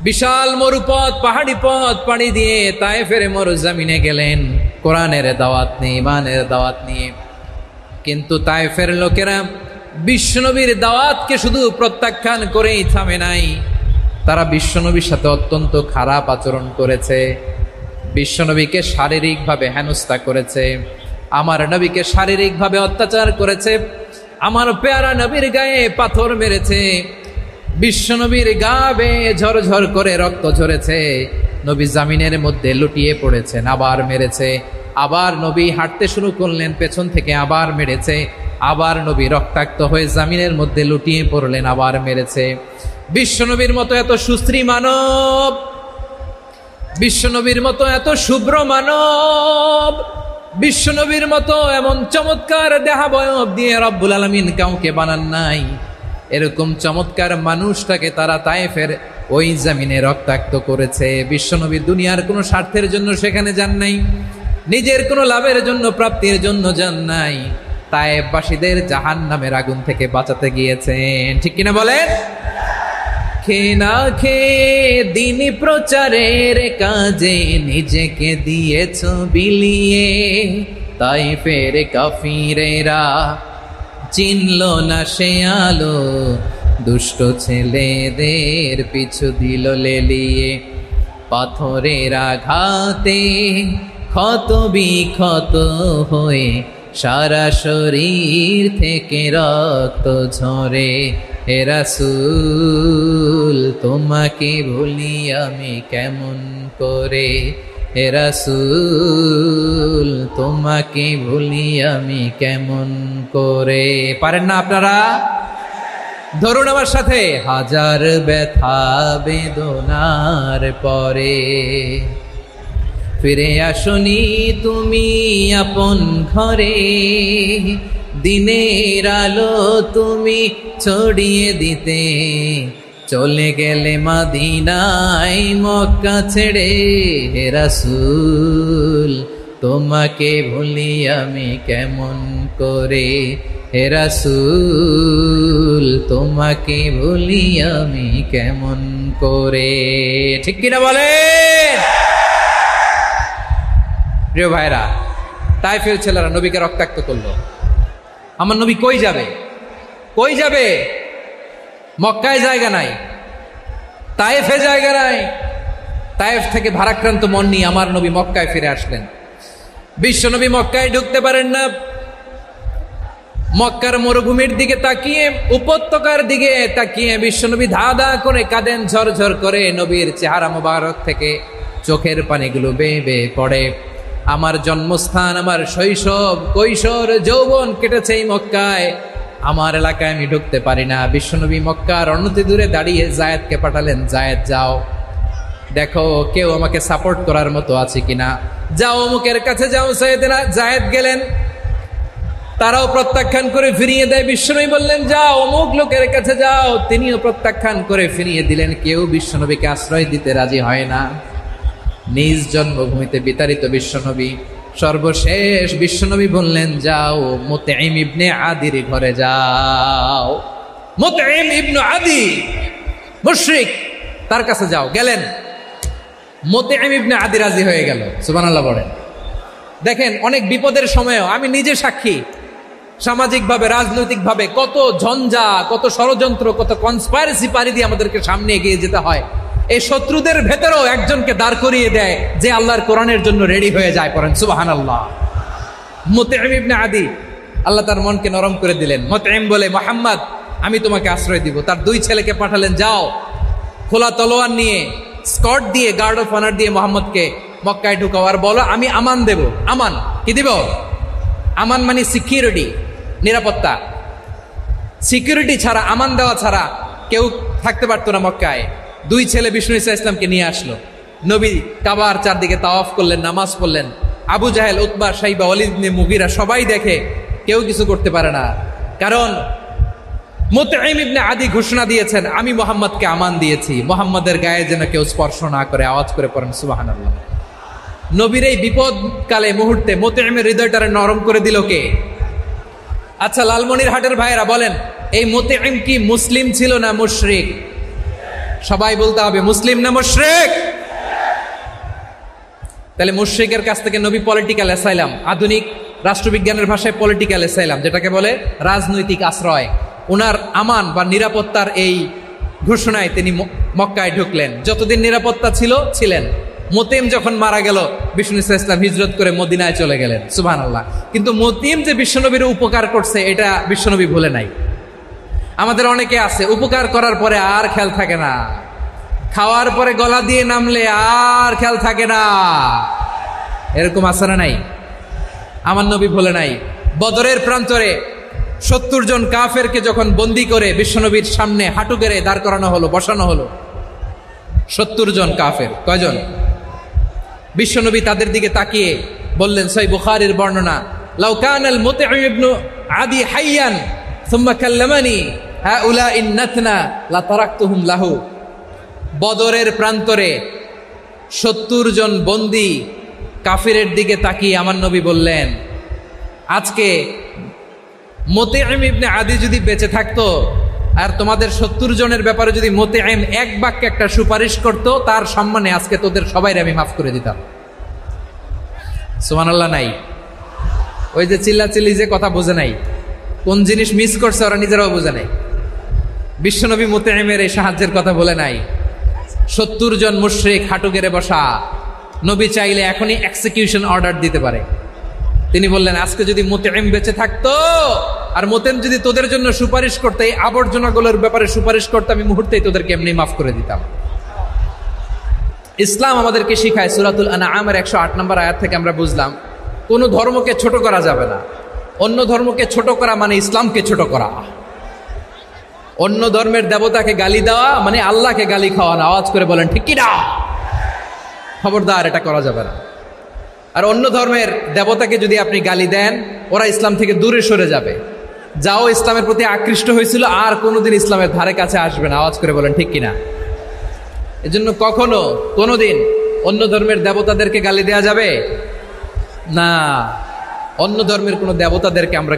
বিশাল মরুপথ, পাহাড়ি পথ পাড়ি দিয়ে তায়েফের মরুজমিনে গেলেন কোরআনের দাওয়াত নিয়ে, ইমানের দাওয়াত নিয়ে। কিন্তু তায়েফের লোকেরা বিশ্বনবীর দাওয়াতকে শুধু প্রত্যাখ্যান করেই থামে নাই, তারা বিশ্বনবীর সাথে অত্যন্ত খারাপ আচরণ করেছে, বিশ্বনবীকে শারীরিকভাবে হেনস্থা করেছে, আমার নবীকে শারীরিকভাবে অত্যাচার করেছে, আমার পেয়ারা নবীর গায়ে পাথর মেরেছে, বিশ্বনবীর গা বেয়ে ঝরঝর করে রক্ত ঝরেছে, নবী জামিনের মধ্যে লুটিয়ে পড়েছেন, আবার মেরেছে, আবার নবী হাঁটতে শুরু করলেন, পেছন থেকে আবার মেরেছে, আবার নবী রক্তাক্ত হয়ে জামিনের মধ্যে লুটিয়ে পড়লেন, আবার মেরেছে। বিশ্বনবীর মতো এত সুশ্রী মানব, বিশ্বনবীর মতো এত শুভ্র মানব, বিশ্বনবীর মতো এমন চমৎকার দেহাবয়ব দিয়ে রব্বুল আলামিন কাউকে বানান নাই। এরকম চমৎকার মানুষটাকে তারা তায়েফের ওই জমিনে রক্তাক্ত করেছে। বিশ্বনবী দুনিয়ার কোনো স্বার্থের জন্য সেখানে যান নাই, নিজের কোনো লাভের জন্য, প্রাপ্তির জন্য যান নাই, তায়েফবাসীদের জাহান্নামের আগুন থেকে বাঁচাতে গিয়েছেন। ঠিক কিনা বলেন? খেয়ে না খেয়ে দিন প্রচারের কাজে নিজেকে দিয়েছ বিলিয়ে, তায়েফের কাফিরেরা চিনল না সে আলো, দুষ্ট ছেলেদের পিছু দিল লেলিয়ে, পাথরের আঘাতে ক্ষত বিক্ষত হয়ে সারা শরীর থেকে রক্ত ঝরে। হে রাসূল তোমাকে ভুলি আমি কেমন করে, হে রাসূল তোমাকে ভুলি আমি কেমন করে। পারেন না আপনারা? ধরুন আমার সাথে, হাজার ব্যথা বেদনার পরে ফিরে আসনি তুমি আপন ঘরে, দিনের আলো তুমি ছড়িয়ে দিতে, চলে গেলে মদিনায় মক্কা ছেড়ে। হে রাসূল তোমাকে ভুলি আমি কেমন করে, হে রাসূল তোমাকে ভুলি আমি কেমন করে। ঠিক কিনা বলে? প্রিয় ভাইরা, তায়েফের ছেলেরা নবীকে রক্তাক্ত করলো। আমার নবী কই যাবে? কই যাবে? মক্কায় জায়গা নাই, তায়েফে জায়গা নাই। তায়েফ থেকে ভারাক্রান্ত মন নিয়ে আমার নবী মক্কায় ফিরে আসলেন। বিশ্ব নবী মক্কায় ঢুকতে পারেন না। মক্কার মরুভূমির দিকে তাকিয়ে, উপত্যকার দিকে তাকিয়ে বিশ্বনবী ধা ধা করে কাঁদেন, ঝরঝর করে নবীর চেহারা মোবারক থেকে চোখের পানিগুলো বেয়ে বেয়ে পড়ে। আমার জন্মস্থান, আমার শৈশব, কৈশোর, যৌবন কেটেছে এই মক্কায়, আমার এলাকায় আমি ঢুকতে পারি না। বিশ্বনবী মক্কার অনতি দূরে দাঁড়িয়ে জায়েদকে পাঠালেন, জায়েদ যাও দেখো কেউ আমাকে সাপোর্ট করার মতো আছে কিনা, যাও অমুকের কাছে যাও। জায়েদ গেলেন, তারাও প্রত্যাখ্যান করে ফিরিয়ে দেয়। বিশ্বনবী বললেন যাও অমুক লোকের কাছে যাও, তিনিও প্রত্যাখ্যান করে ফিরিয়ে দিলেন। কেউ বিশ্বনবীকে আশ্রয় দিতে রাজি হয় না। নিজ জন্মভূমিতে বিতাড়িত বিশ্বনবী, সর্বশেষ বিশ্বনবী বললেন যাও মুতঈম ইবনে আদির ঘরে যাও। মুতঈম ইবনে আদি মুশরিক, তার কাছে যাও। গেলেন, মুতঈম ইবনে আদি রাজি হয়ে গেল। সুবহানাল্লাহ বলেন। দেখেন, অনেক বিপদের সময়ও আমি নিজে সাক্ষী, সামাজিকভাবে, রাজনৈতিকভাবে কত ঝঞ্ঝা, কত ষড়যন্ত্র, কত কনস্পাইরেসি পাড়ি দিয়ে আমাদেরকে সামনে এগিয়ে যেতে হয়। এই শত্রুদের ভেতরেও একজনকে দাঁড় করিয়ে দেয় যে আল্লাহর কোরআনের জন্য রেডি হয়ে যায়। পড়েন সুবহানাল্লাহ। মুতঈম ইবনে আদি, আল্লাহ তার মনকে নরম করে দিলেন। মুতঈম বলে, মুহাম্মদ আমি তোমাকে আশ্রয় দিব। তার দুই ছেলেকে পাঠালেন, যাও খোলা তলোয়ার নিয়ে, স্কট দিয়ে, গার্ড অফ অনার দিয়ে মুহাম্মদকে মক্কায় ঢুকাও, আর বলো আমি আমান দেব। আমান কি দিব? আমান মানে সিকিউরিটি, নিরাপত্তা। সিকিউরিটি ছাড়া, আমান দেওয়া ছাড়া কেউ থাকতে পারতো না মক্কায়। দুই ছেলে বিষ্ণু ইসা ইসলামকে নিয়ে আসলো। নবী কাবার চারদিকে তাওয়াফ করলেন, নামাজ পড়লেন। আবু জাহেল, উতবা, শাইবা, ওয়ালিদ ইবনে মুগীরা সবাই দেখে, কেউ কিছু করতে পারে না। কারণ মুতঈম ইবনে আদি ঘোষণা দিয়েছেন, আমি মুহাম্মদকে আমান দিয়েছি, মুহাম্মদের গায়ে যেন কেউ স্পর্শ না করে। আওয়াজ করে পড়েন সুবহানাল্লাহ। নবীর এই বিপদকালে মুহূর্তে মুতঈমের হৃদয়টারে নরম করে দিল কে? আচ্ছা, লালমনির হাটের ভাইয়েরা বলেন, এই মুতঈম কি মুসলিম ছিল না মুশরিক? সবাই বলতে হবে মুসলিম না মুশরিক। তাহলে মুশরিকের কাছ থেকে নবী পলিটিক্যাল অ্যাসাইলাম, আধুনিক রাষ্ট্রবিজ্ঞানের ভাষায় পলিটিক্যাল অ্যাসাইলাম, যেটাকে বলে রাজনৈতিক আশ্রয়, ওনার আমান বা নিরাপত্তার এই ঘোষণায় তিনি মক্কায় ঢুকলেন। যতদিন নিরাপত্তা ছিলেন। মোতিম যখন মারা গেল, বিষ্ণু ইসলাম হিজরত করে মদিনায় চলে গেলেন। সুবহানাল্লাহ। কিন্তু মোতিম যে বিশ্বনবীর উপকার করছে এটা বিশ্বনবী ভুলে নাই। আমাদের অনেকে আছে উপকার করার পরে আর খেয়াল থাকে না, খাওয়ার পরে গলা দিয়ে নামলে আর খেয়াল থাকে না, এরকম আছে না নাই? আমার নবী ভুলে নাই। বদরের প্রান্তরে 70 জন কাফেরকে যখন বন্দী করে বিশ্বনবীর সামনে হাঁটু গেড়ে দাঁড় করানো হলো, বসানো হলো, 70 জন কাফের। কয়জন? বিশ্বনবী তাদের দিকে তাকিয়ে বললেন, সহিহ বুখারীর বর্ণনা, লাউ কানাল মুতঈম ইবনে আদি হাইয়ান সুম্মা কাল্লামানি হাউলাইন নাতনা লা তারাকতুহুম লাহু। বদরের প্রান্তরে 70 জন বন্দী কাফিরের দিকে তাকিয়ে আমার নবী বললেন, আজকে মুতঈম ইবনে আদি যদি বেঁচে থাকতো আর তোমাদের 70 জনের ব্যাপারে যদি মুতঈম এক বাক্যে একটা সুপারিশ করত, তার সম্মানে আজকে তোদের সবাইকে আমি মাফ করে দিতাম। সুবহানাল্লাহ। নাই ওই যে চিল্লাচিল্লি যে কথা বোঝে নাই, কোন জিনিস মিস করছে ওরা নিজেরাও বোঝে নাই। বিশ্বনবী মুতঈমের এই সাহায্যের কথা বলে নাই। 70 জন মুশরিক হাঁটু গেড়ে বসা, নবী চাইলে এখনই এক্সিকিউশন অর্ডার দিতে পারে। তিনি বললেন, আজকে যদি মুতঈম বেঁচে থাকতো আর মুতঈম যদি তোদের জন্য সুপারিশ করতে, এই আবর্জনাগুলোর ব্যাপারে সুপারিশ করতে, আমি মুহূর্তেই তোদেরকে এমনি মাফ করে দিতাম। ইসলাম আমাদেরকে শিখায়, সূরাতুল আনআমের 108 নম্বর আয়াত থেকে আমরা বুঝলাম, কোন ধর্মকে ছোট করা যাবে না। অন্য ধর্মকে ছোট করা মানে ইসলামকে ছোট করা। অন্য ধর্মের দেবতাকে গালি দেওয়া মানে আল্লাহকে গালি খাওয়া না। আওয়াজ করে বলেন ঠিক কি না? খবরদার, এটা করা যাবে না। আর অন্য ধর্মের দেবতাকে যদি আপনি গালি দেন, ওরা ইসলাম থেকে দূরে সরে যাবে। যাও ইসলামের প্রতি আকৃষ্ট হয়েছিল আর কোনোদিন ইসলামের ধারে কাছে আসবে না। আওয়াজ করে বলেন ঠিক কিনা? এজন্য কখনো কোনোদিন অন্য ধর্মের দেবতাদেরকে গালি দেয়া যাবে না। অন্য ধর্মের কোনো দেবতাদেরকে আমরা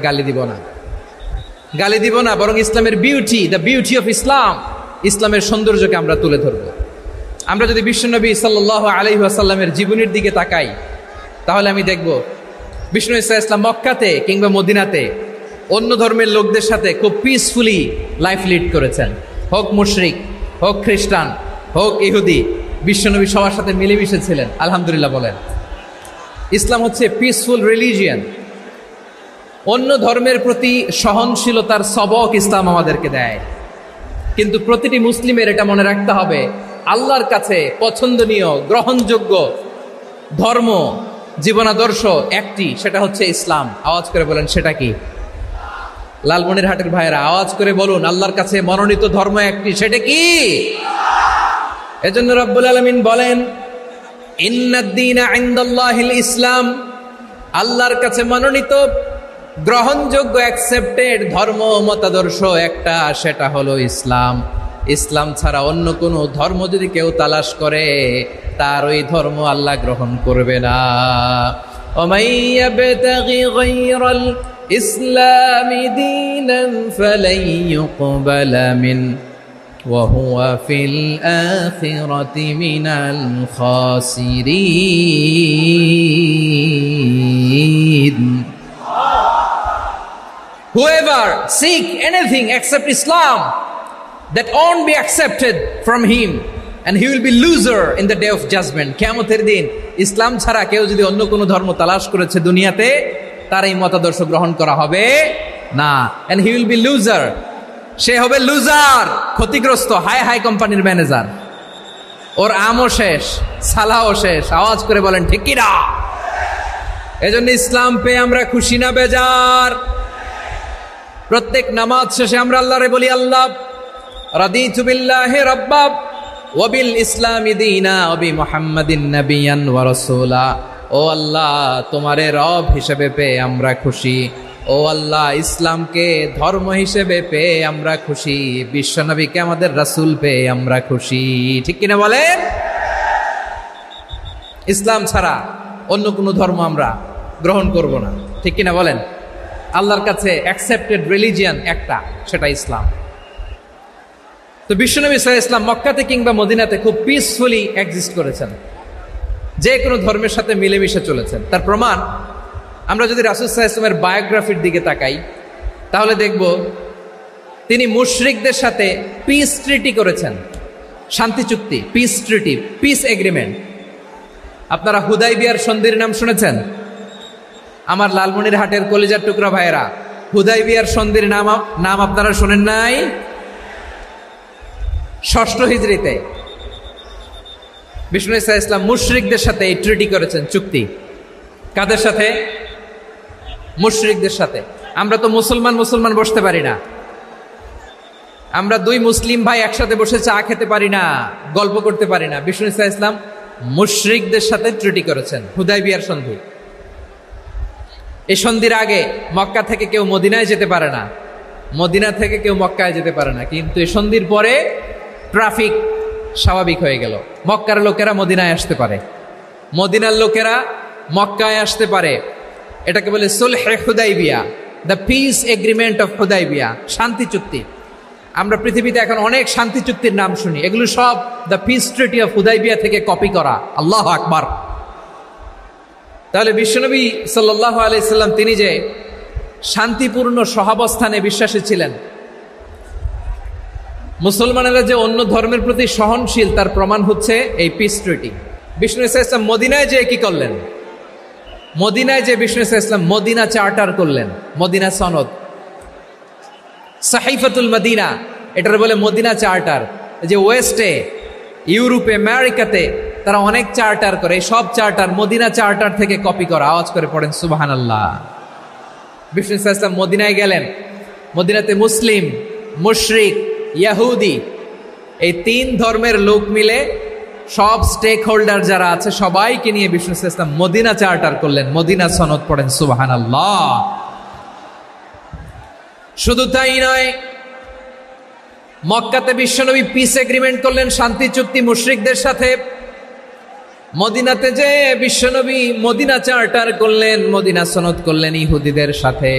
গালি দিব না, বরং ইসলামের beauty, the beauty of Islam, ইসলামের সৌন্দর্যকে আমরা তুলে ধরব। আমরা যদি বিশ্বনবী সাল্লাল্লাহু আলাইহি ওয়াসাল্লামের জীবনের দিকে তাকাই, তাহলে আমি দেখব বিষ্ণু ইসলাম মক্কাতে কিংবা মদিনাতে অন্য ধর্মের লোকদের সাথে খুব পিসফুলি লাইফ লিড করেছেন। হোক মুশরিক, হোক খ্রিস্টান, হোক ইহুদি, বিশ্বনবী সবার সাথে মিলেমিশে ছিলেন। আলহামদুলিল্লাহ বলেন। ইসলাম হচ্ছে পিসফুল রিলিজিয়ান। অন্য ধর্মের প্রতি সহনশীলতার সবক ইসলাম আমাদেরকে দেয়। কিন্তু প্রতিটি মুসলিমের এটা মনে রাখতে হবে, আল্লাহর কাছে পছন্দনীয়, গ্রহণযোগ্য ধর্ম, জীবনাদর্শ একটি, সেটা হচ্ছে ইসলাম। আওয়াজ করে বলেন সেটা কি? লালমনিরহাটের ভাইয়েরা আওয়াজ করে বলুন, আল্লাহর কাছে মনোনীত ধর্ম একটি, সেটা কি? এজন্য রব্বুল আলামিন বলেন, ইন্নাদ-দীনা ইনদাল্লাহিল ইসলাম। আল্লাহর কাছে মনোনীত, গ্রহণযোগ্য, অ্যাকসেপ্টেড ধর্ম, মতাদর্শ একটা, সেটা হলো ইসলাম। ইসলাম ছাড়া অন্য কোনো ধর্ম যদি কেউ তালাশ করে, তার ওই ধর্ম আল্লাহ গ্রহণ করবে না। ওমাইয়াবতাগি গায়রাল ইসলামি দীনান ফালাই ইউকবালা মিন ওয়া হুয়া ফিল আখিরাতি মিনাল খাসিরিন। Whoever seek anything except Islam, that won't be accepted from him, and he will be loser in the day of judgment. কিয়ামতের দিন ইসলাম ছাড়া কেউ যদি অন্য কোনো ধর্ম তালাশ করেছে দুনিয়াতে, তার এই মতাদর্শ গ্রহণ করা হবে না। and he will be loser, সে হবে লুজার, ক্ষতিগ্রস্ত, হাই কোম্পানির ম্যানেজার। ওর আমও শেষ, সালাও শেষ। আওয়াজ করে বলেন ঠিক কি না? এজন্য ইসলাম পেয়ে আমরা খুশি না বেজার? প্রত্যেক নামাজ শেষে আমরা আল্লাহরে বলি, আল্লাহ রাদিতু বিল্লাহি রাব্বা ওয়া বিল ইসলামি দীনা ওয়া বি মুহাম্মাদিন নাবিয়ান ওয়া রাসূলা। ও আল্লাহ, তোমারে রব হিসেবে পেয়ে আমরা খুশি। ও আল্লাহ, ইসলামকে ধর্ম হিসেবে পেয়ে আমরা খুশি। বিশ্বনবীকে আমাদের রাসূল পেয়ে আমরা খুশি। ঠিক কিনা বলেন? ইসলাম ছাড়া অন্য কোনো ধর্ম আমরা গ্রহণ করব না। ঠিক কিনা বলেন? আল্লাহর কাছে অ্যাকসেপ্টেড রিলিজিয়ান একটা, সেটা ইসলাম। তো বিশ্বনবী সাল্লাল্লাহু আলাইহি ওয়াসাল্লাম মক্কাতে কিংবা মদিনাতে খুব পিসফুলি এক্সিস্ট করেছেন, যে কোনো ধর্মের সাথে মিলেমিশে চলেছেন। তার প্রমাণ আমরা যদি রাসূল সাল্লাল্লাহু আলাইহি ওয়াসাল্লামের বায়োগ্রাফির দিকে তাকাই, তাহলে দেখব তিনি মুশরিকদের সাথে পিস ট্রিটি করেছেন, শান্তি চুক্তি, পিস ট্রিটি, পিস এগ্রিমেন্ট। আপনারা হুদাইবিয়ার সন্ধির নাম শুনেছেন? আমার লালমনিরহাটের কলিজার টুকরা ভাইয়েরা, হুদাইবিয়ার সন্ধির নাম আপনারা শোনেন নাই? 6ষ্ঠ হিজরিতে বিষ্ণু ঈসা ইসলাম মুশরিকদের সাথে এই ট্রিটি করেছেন, চুক্তি। কাদের সাথে? মুশরিকদের সাথে। আমরা তো মুসলমান বসতে পারি না, আমরা দুই মুসলিম ভাই একসাথে বসে চা খেতে পারি না, গল্প করতে পারি না। বিষ্ণু ঈসা ইসলাম মুশরিকদের সাথে ট্রিটি করেছেন, হুদাইবিয়ার সন্ধি। এই সন্ধির আগে মক্কা থেকে কেউ মদিনায় যেতে পারে না, মদিনা থেকে কেউ মক্কায় যেতে পারে না। কিন্তু এই সন্ধির পরে ট্রাফিক স্বাভাবিক হয়ে গেল, মক্কার লোকেরা মদিনায় আসতে পারে, মদিনার লোকেরা মক্কায় আসতে পারে। এটাকে বলে সুলহে Hudaybiyah, the peace agreement of Hudaybiyah, শান্তি চুক্তি। আমরা পৃথিবীতে এখন অনেক শান্তি চুক্তির নাম শুনি, এগুলো সব the piece treaty of Hudaibiya থেকে কপি করা। আল্লাহু আকবার। তাহলে বিশ্বনবী সাল্লাল্লাহু আলাইহি সাল্লাম তিনি যে শান্তিপূর্ণ সহাবস্থানে বিশ্বাসী ছিলেন, মুসলমানেরা যে অন্য ধর্মের প্রতি সহনশীল, তার প্রমাণ হচ্ছে এই পিস ট্রিটি। বিষ্ণু ঈসা ইসলাম মদিনায় যে কি করলেন? মদিনায় যে বিষ্ণু ঈসা ইসলাম মদিনা চার্টার করলেন, মদিনা সনদ, সাহিফাতুল মদিনা, এটার বলে মদিনা চার্টার। যে ওয়েস্টে, ইউরোপে, আমেরিকাতে তারা অনেক চার্টার করে, সব চার্টার মদিনা চার্টার থেকে কপি করা। আওয়াজ করে পড়েন সুবহানাল্লাহ। বিষ্ণু ঈসা ইসলাম মদিনায় গেলেন, মদিনাতে মুসলিম, মুশরিক, ইয়াহুদি, এই 3 ধর্মের লোক মিলে সব স্টেক হোল্ডার যারা আছে সবাইকে নিয়ে বিষ্ণু ঈসা ইসলাম মদিনা চার্টার করলেন, মদিনা সনদ। পড়েন সুবহানাল্লাহ। শুধু তাই নয়, মক্কাতে বিশ্বনবী পিস এগ্রিমেন্ট করলেন, শান্তি চুক্তি মুশরিকদের সাথে। মদিনাতে যে বিশ্বনবী মদিনা চার্টার করলেন, মদিনা সনদ করলেন ইহুদিদের সাথে।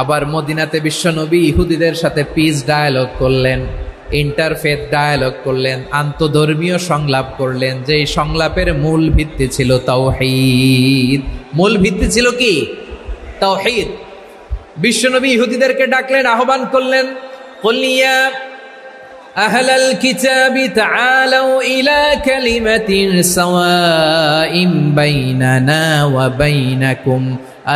আবার মদিনাতে বিশ্বনবী ইহুদিদের সাথে পিস ডায়ালগ করলেন, ইন্টারফেথ ডায়ালগ করলেন, আন্তধর্মীয় সংলাপ করলেন। যে সংলাপের মূল ভিত্তি ছিল তাওহীদ। মূল ভিত্তি ছিল কি? তাওহীদ। বিশ্বনবী ইহুদিদেরকে ডাকলেন, আহ্বান করলেন, কুল ইয়া আহলাল কিতাবি তাআলাউ ইলা কালিমাতিন সাওয়াইন বাইনানা ওয়া বাইনাকুম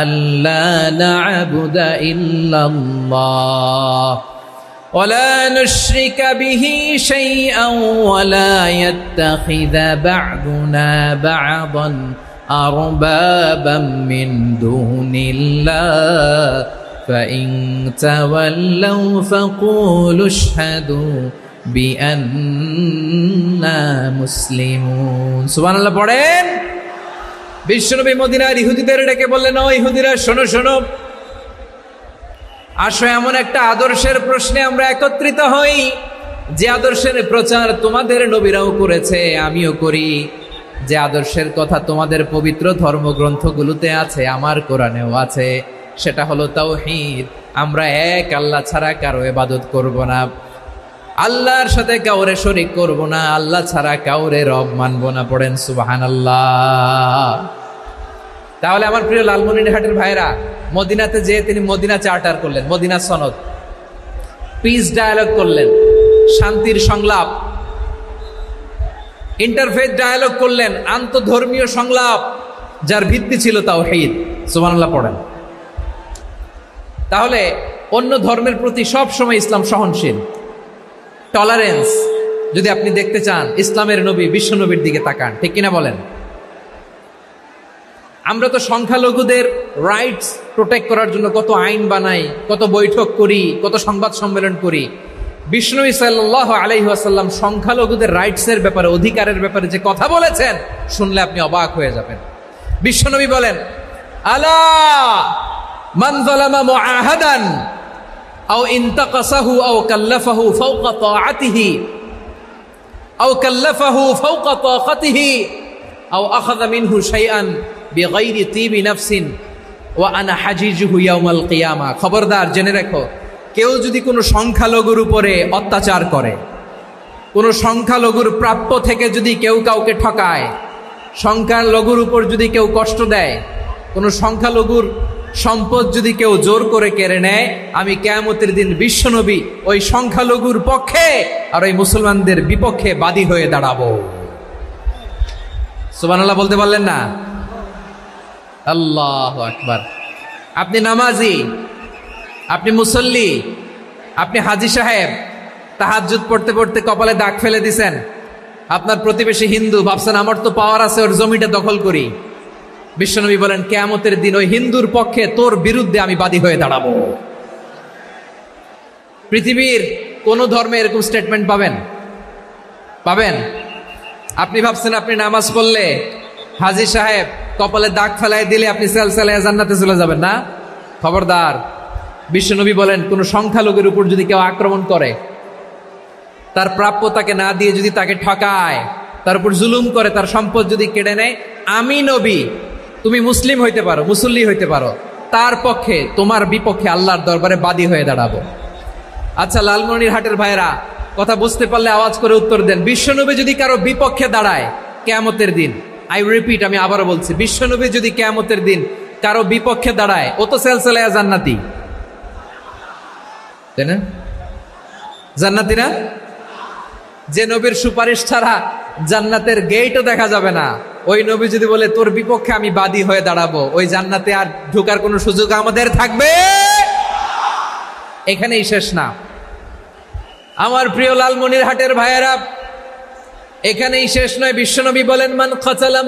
আল্লা না'বুদা ইল্লাল্লাহ ওয়া লা নুশরিকা বিহি শাইআন ওয়া লা ইয়াত্তাখিযা বা'দুনা বা'দান আরবাবাম মিন দুনিল্লাহ فإن تولوا فقولوا اشهدوا بأننا مسلمون। সুবহানাল্লাহ পড়েন। বিশ্বনবী মদিনার ইহুদিদের ডেকে বললেন, ও ইহুদিরা, শোনো শোনো, আসো এমন একটা আদর্শের প্রশ্নে আমরা একত্রিত হই, যে আদর্শের প্রচার তোমাদের নবীরাও করেছে, আমিও করি, যে আদর্শের কথা তোমাদের পবিত্র ধর্মগ্রন্থগুলোতে আছে, আমার কোরআনেও আছে। সেটা হলো তাওহীদ। আমরা এক আল্লাহ ছাড়া কারো ইবাদত করব না, আল্লাহর সাথে কাউরে শরীক করব না, আল্লাহ ছাড়া কাউরে রব মানব না। পড়েন সুবহানাল্লাহ। তাহলে আমার প্রিয় লালমনিরহাটের ভাইরা, মদিনাতে যে তিনি মদিনা চার্টার করলেন, মদিনা সনদ, পিস ডায়ালগ করলেন, শান্তির সংলাপ, ইন্টারফেথ ডায়ালগ করলেন, আন্তধর্মীয় সংলাপ, যার ভিত্তি ছিল তাওহীদ। সুবহানাল্লাহ পড়েন। তাহলে অন্য ধর্মের প্রতি সব সময় ইসলাম সহনশীল, টলারেন্স। যদি আপনি দেখতে চান ইসলামের নবী বিশ্ব নবীর দিকে তাকান, ঠিক কিনা বলেন? আমরা তো সংখ্যালঘুদের রাইটস প্রোটেক্ট করার জন্য কত আইন বানাই, কত বৈঠক করি, কত সংবাদ সম্মেলন করি। বিষ্ণু সাল্লাল্লাহু আলাইহি ওয়াসাল্লাম সংখ্যালঘুদের রাইটসের ব্যাপারে, অধিকারের ব্যাপারে যে কথা বলেছেন, শুনলে আপনি অবাক হয়ে যাবেন। বিশ্বনবী বলেন, আলা মান যালামা মুআহাদান আও ইনতাকাসাহু আও কাল্লাফাহু ফাওকা তাআতিহি আও কাল্লাফাহু ফাওকা তাকাতিহি আও আখাযা মিনহু শাইআন বিগাইরি তিবি নাফসিন ওয়া আনা হাজিজুহু ইয়াউমাল কিয়ামা। খবরদার, জেনে রাখো, কেউ যদি কোনো সংখ্যালঘুর উপরে অত্যাচার করে, কোনো সংখ্যালঘুর প্রাপ্য থেকে যদি কেউ কাউকে ঠকায়, সংখ্যালঘুর উপর যদি কেউ কষ্ট দেয়, কোনো সংখ্যালঘুর সম্পদ যদি কেউ জোর করে কেড়ে নেয়, আমি কিয়ামতের দিন বিশ্বনবী ওই সংখ্যালঘুর পক্ষে আর ওই মুসলমানদের বিপক্ষে বাদী হয়ে দাঁড়াবো। সুবহানাল্লাহ বলতে পারলেন না? আল্লাহু আকবার। আপনি নামাজি, আপনি মুসল্লি, আপনি হাজী সাহেব, তাহাজ্জুদ পড়তে পড়তে কপালে দাগ ফেলে দিছেন, আপনার প্রতিবেশী হিন্দু, ভাবছেন আমার তো পাওয়ার আছে, ওর জমিটা দখল করি। বিশ্বনবী বলেন কিয়ামতের দিন ওই হিন্দুর পক্ষে তোর বিরুদ্ধে আমি বাদী হয়ে দাঁড়াবো। পৃথিবীর কোন ধর্মে এরকম স্টেটমেন্ট পাবেন? পাবেন? আপনি ভাবছেন আপনি নামাজ পড়লে হাজী সাহেব কপালে দাগ ফেলায় দিলে আপনি সেলসালায় জান্নাতে চলে যাবেন না? খবরদার। বিশ্বনবী বলেন কোন সংখ্যালঘুর উপর যদি কেউ আক্রমণ করে, তার প্রাপ্য তাকে না দিয়ে যদি তাকে ঠকায়, তার উপর জুলুম করে, তার সম্পদ যদি কেড়ে নেয়, আমি নবী, তুমি মুসলিম হইতে পারো, মুসল্লি হইতে পারো, তার পক্ষে তোমার বিপক্ষে আল্লাহর দরবারে বাদী হয়ে দাঁড়াবো। আচ্ছা লালমনিরহাটের ভাইরা, কথা বুঝতে পারলে আওয়াজ করে উত্তর দেন। বিশ্বনবী যদি কারো বিপক্ষে দাঁড়ায় কিয়ামতের দিন, আই রিপিট, আমি আবারও বলছি, বিশ্বনবী যদি কিয়ামতের দিন কারো বিপক্ষে দাঁড়ায়, ও তো সেলসালায়া জান্নাতি, তাই না? জান্নাতি না? যে নবীর সুপারিশ ছাড়া জান্নাতের গেটও দেখা যাবে না, ওই নবী যদি বলে তোর বিপক্ষে আমি বাদী হয়ে দাঁড়াবো, ওই জান্নাতে আর ঢোকার কোনো সুযোগ আমাদের থাকবে? এখানেই শেষ না আমার প্রিয় লালমনিরহাটের ভাইয়েরা, এখানেই শেষ নয়। বিশ্বনবী বলেন মান কাতালা